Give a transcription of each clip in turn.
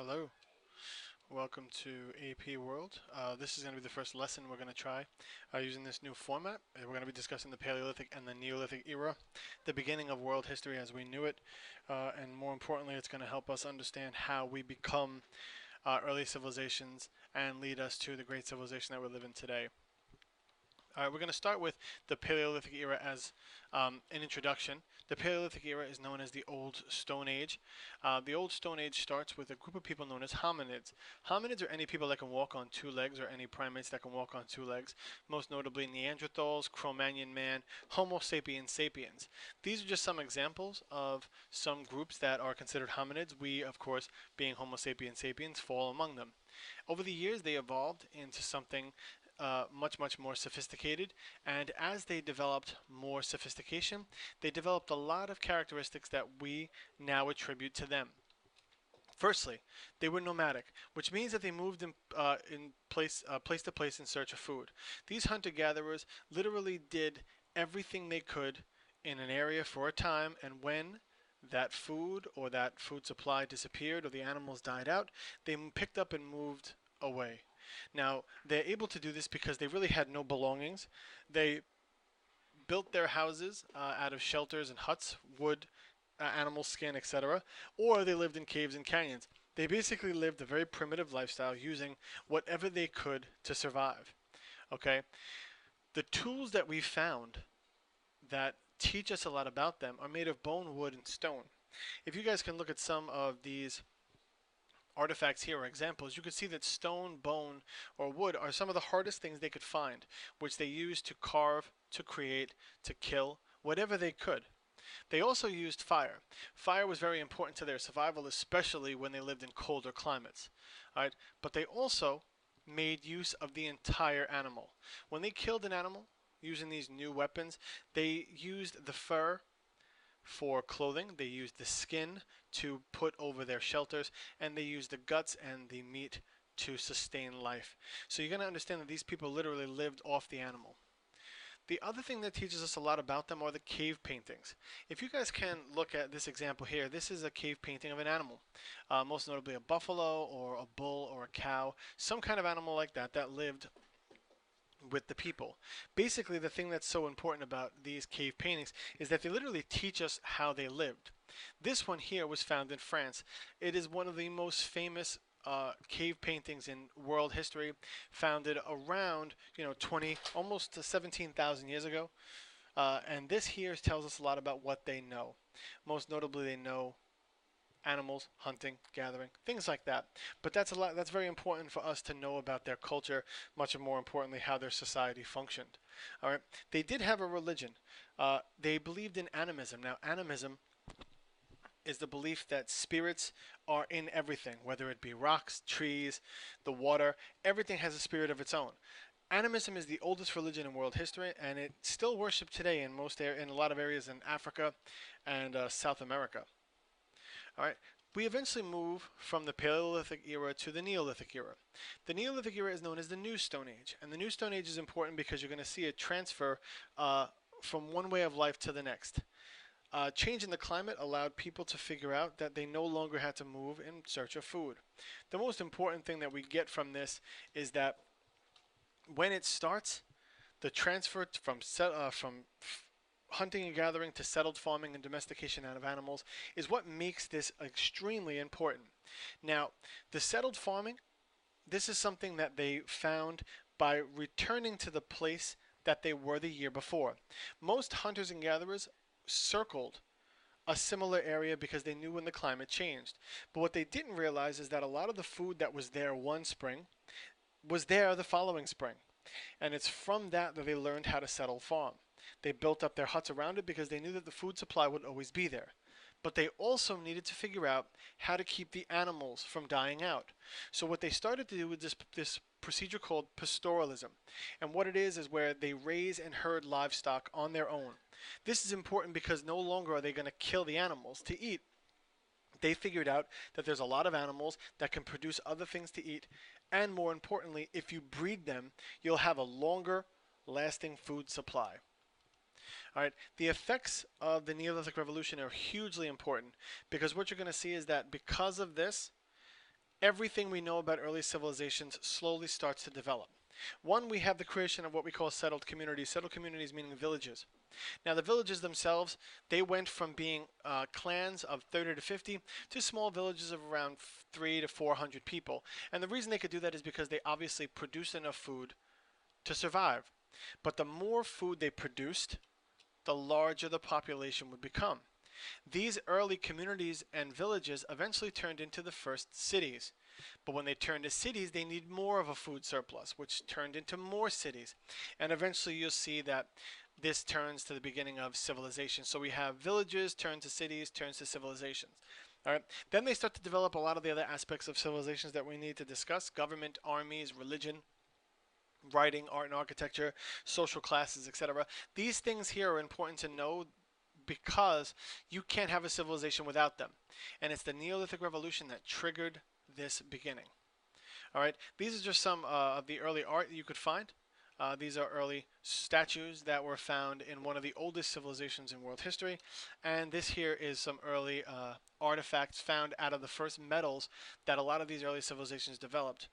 Hello, welcome to AP World. This is going to be the first lesson we're going to try using this new format. We're going to be discussing the Paleolithic and the Neolithic era, the beginning of world history as we knew it, and more importantly, it's going to help us understand how we become early civilizations and lead us to the great civilization that we live in today. All right, we're going to start with the Paleolithic era as an introduction. The Paleolithic era is known as the Old Stone Age. The Old Stone Age starts with a group of people known as hominids. Hominids are any people that can walk on two legs, or any primates that can walk on two legs, most notably Neanderthals, Cro-Magnon man, Homo sapiens sapiens. These are just some examples of some groups that are considered hominids. We, of course, being Homo sapiens sapiens, fall among them. Over the years, they evolved into something much more sophisticated, and as they developed more sophistication, they developed a lot of characteristics that we now attribute to them. Firstly, they were nomadic, which means that they moved in place to place in search of food. These hunter-gatherers literally did everything they could in an area for a time, and when that food or that food supply disappeared or the animals died out, they picked up and moved away. Now, they're able to do this because they really had no belongings. They built their houses out of shelters and huts, wood, animal skin, etc., or they lived in caves and canyons. They basically lived a very primitive lifestyle using whatever they could to survive. Okay? The tools that we found that teach us a lot about them are made of bone, wood, and stone. If you guys can look at some of these artifacts here or examples, you can see that stone, bone, or wood are some of the hardest things they could find, which they used to carve, to create, to kill, whatever they could. They also used fire. Fire was very important to their survival, especially when they lived in colder climates. All right? But they also made use of the entire animal. When they killed an animal using these new weapons, they used the fur for clothing, they used the skin to put over their shelters, and they used the guts and the meat to sustain life. So you're going to understand that these people literally lived off the animal. The other thing that teaches us a lot about them are the cave paintings. If you guys can look at this example here, this is a cave painting of an animal, most notably a buffalo or a bull or a cow, some kind of animal like that that lived with the people. Basically, the thing that's so important about these cave paintings is that they literally teach us how they lived. This one here was found in France. It is one of the most famous cave paintings in world history, founded around 20, almost to 17,000 years ago. And this here tells us a lot about what they know. Most notably, they know animals, hunting, gathering, things like that. But that's very important for us to know about their culture, much more importantly how their society functioned. All right. They did have a religion. They believed in animism. Now, animism is the belief that spirits are in everything, whether it be rocks, trees, the water, everything has a spirit of its own. Animism is the oldest religion in world history, and it's still worshipped today in in a lot of areas in Africa and South America. All right. We eventually move from the Paleolithic era to the Neolithic era. The Neolithic era is known as the New Stone Age, and the New Stone Age is important because you're going to see a transfer from one way of life to the next. Change in the climate allowed people to figure out that they no longer had to move in search of food. The most important thing that we get from this is that when it starts, the transfer from hunting and gathering to settled farming and domestication out of animals is what makes this extremely important. Now, the settled farming, this is something that they found by returning to the place that they were the year before. Most hunters and gatherers circled a similar area because they knew when the climate changed. But what they didn't realize is that a lot of the food that was there one spring was there the following spring. And it's from that they learned how to settle farm. They built up their huts around it because they knew that the food supply would always be there. But they also needed to figure out how to keep the animals from dying out. So what they started to do with this procedure called pastoralism. And what it is where they raise and herd livestock on their own. This is important because no longer are they going to kill the animals to eat. They figured out that there's a lot of animals that can produce other things to eat. And more importantly, if you breed them, you'll have a longer lasting food supply. All right, the effects of the Neolithic Revolution are hugely important because what you're going to see is that because of this, everything we know about early civilizations slowly starts to develop. One, we have the creation of what we call settled communities. Settled communities meaning villages. Now, the villages themselves, they went from being clans of 30 to 50 to small villages of around 3 to 400 people. And the reason they could do that is because they obviously produced enough food to survive. But the more food they produced, the larger the population would become. These early communities and villages eventually turned into the first cities. But when they turned to cities, they need more of a food surplus, which turned into more cities. And eventually you'll see that this turns to the beginning of civilization. So we have villages, turn to cities, turns to civilizations. All right. Then they start to develop a lot of the other aspects of civilizations that we need to discuss: government, armies, religion, writing, art and architecture, social classes, etc. These things here are important to know because you can't have a civilization without them. And it's the Neolithic Revolution that triggered this beginning. All right, these are just some of the early art you could find. These are early statues that were found in one of the oldest civilizations in world history. And this here is some early artifacts found out of the first metals that a lot of these early civilizations developed.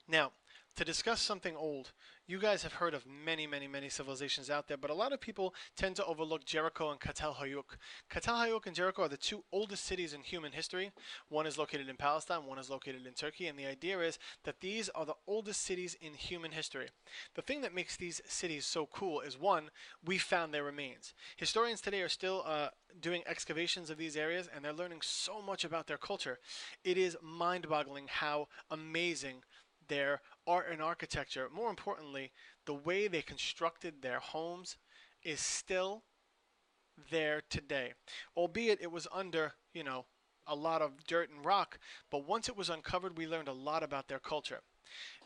Now, to discuss something old, you guys have heard of many, many, many civilizations out there, but a lot of people tend to overlook Jericho and Çatalhöyük. Çatalhöyük and Jericho are the two oldest cities in human history. One is located in Palestine, one is located in Turkey, and the idea is that these are the oldest cities in human history. The thing that makes these cities so cool is, one, we found their remains. Historians today are still doing excavations of these areas, and they're learning so much about their culture. It is mind-boggling how amazing their art and architecture, more importantly, the way they constructed their homes, is still there today. Albeit it was under, a lot of dirt and rock, but once it was uncovered, we learned a lot about their culture.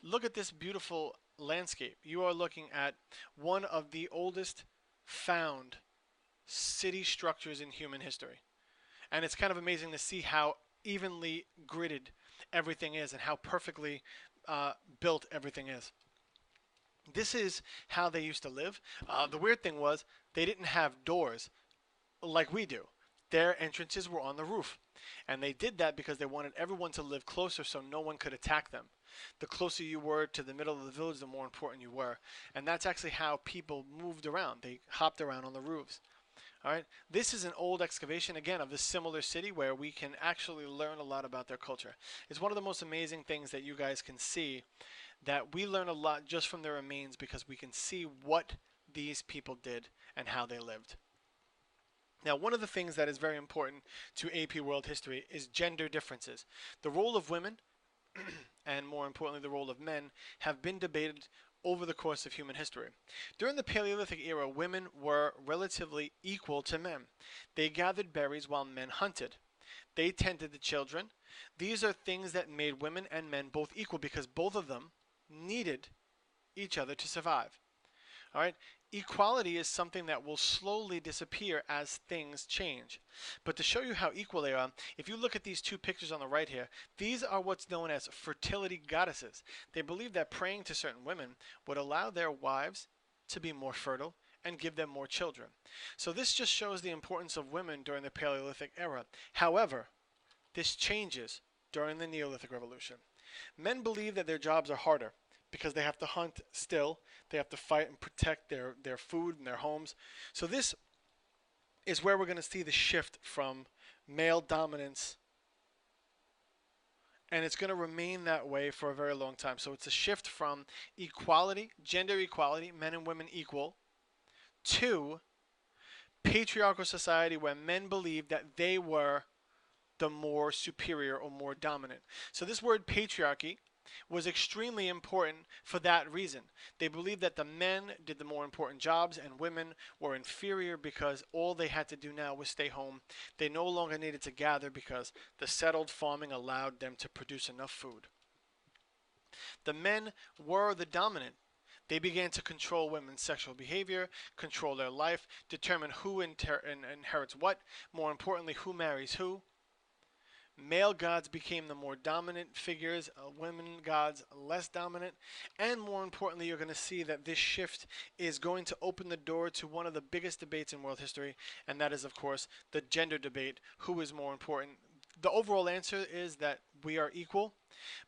Look at this beautiful landscape. You are looking at one of the oldest found city structures in human history. And it's kind of amazing to see how evenly gridded everything is and how perfectly built everything is. This is how they used to live. The weird thing was they didn't have doors like we do. Their entrances were on the roof. And they did that because they wanted everyone to live closer so no one could attack them. The closer you were to the middle of the village, the more important you were. And that's actually how people moved around. They hopped around on the roofs. All right, this is an old excavation, again, of this similar city where we can actually learn a lot about their culture. It's one of the most amazing things that you guys can see, that we learn a lot just from their remains because we can see what these people did and how they lived. Now, one of the things that is very important to AP World History is gender differences. The role of women, and more importantly the role of men, have been debated over the course of human history. During the Paleolithic era, women were relatively equal to men. They gathered berries while men hunted. They tended the children. These are things that made women and men both equal because both of them needed each other to survive. All right? Equality is something that will slowly disappear as things change. But to show you how equal they are, if you look at these two pictures on the right here, these are what's known as fertility goddesses. They believe that praying to certain women would allow their wives to be more fertile and give them more children. So this just shows the importance of women during the Paleolithic era. However, this changes during the Neolithic Revolution. Men believe that their jobs are harder because they have to hunt still. They have to fight and protect their food and their homes. So this is where we're going to see the shift from male dominance, and it's going to remain that way for a very long time. So it's a shift from equality, gender equality, men and women equal, to patriarchal society where men believed that they were the more superior or more dominant. So this word patriarchy was extremely important for that reason. They believed that the men did the more important jobs and women were inferior because all they had to do now was stay home. They no longer needed to gather because the settled farming allowed them to produce enough food. The men were the dominant. They began to control women's sexual behavior, control their life, determine who inherits what, more importantly, who marries who. Male gods became the more dominant figures, women gods less dominant, and more importantly, you're going to see that this shift is going to open the door to one of the biggest debates in world history, and that is, of course, the gender debate. Who is more important, the overall answer is that we are equal,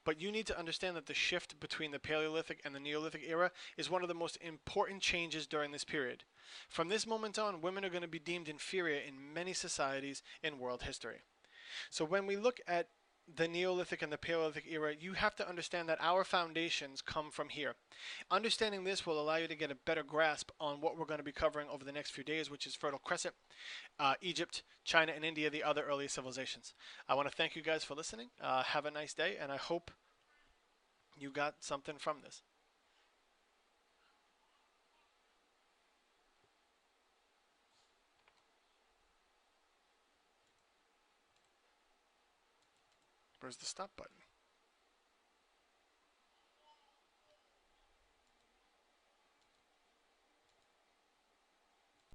but you need to understand that the shift between the Paleolithic and the Neolithic era is one of the most important changes during this period. From this moment on, women are going to be deemed inferior in many societies in world history. So when we look at the Neolithic and the Paleolithic era, you have to understand that our foundations come from here. Understanding this will allow you to get a better grasp on what we're going to be covering over the next few days, which is Fertile Crescent, Egypt, China, and India, the other early civilizations. I want to thank you guys for listening. Have a nice day, and I hope you got something from this. Where's the stop button?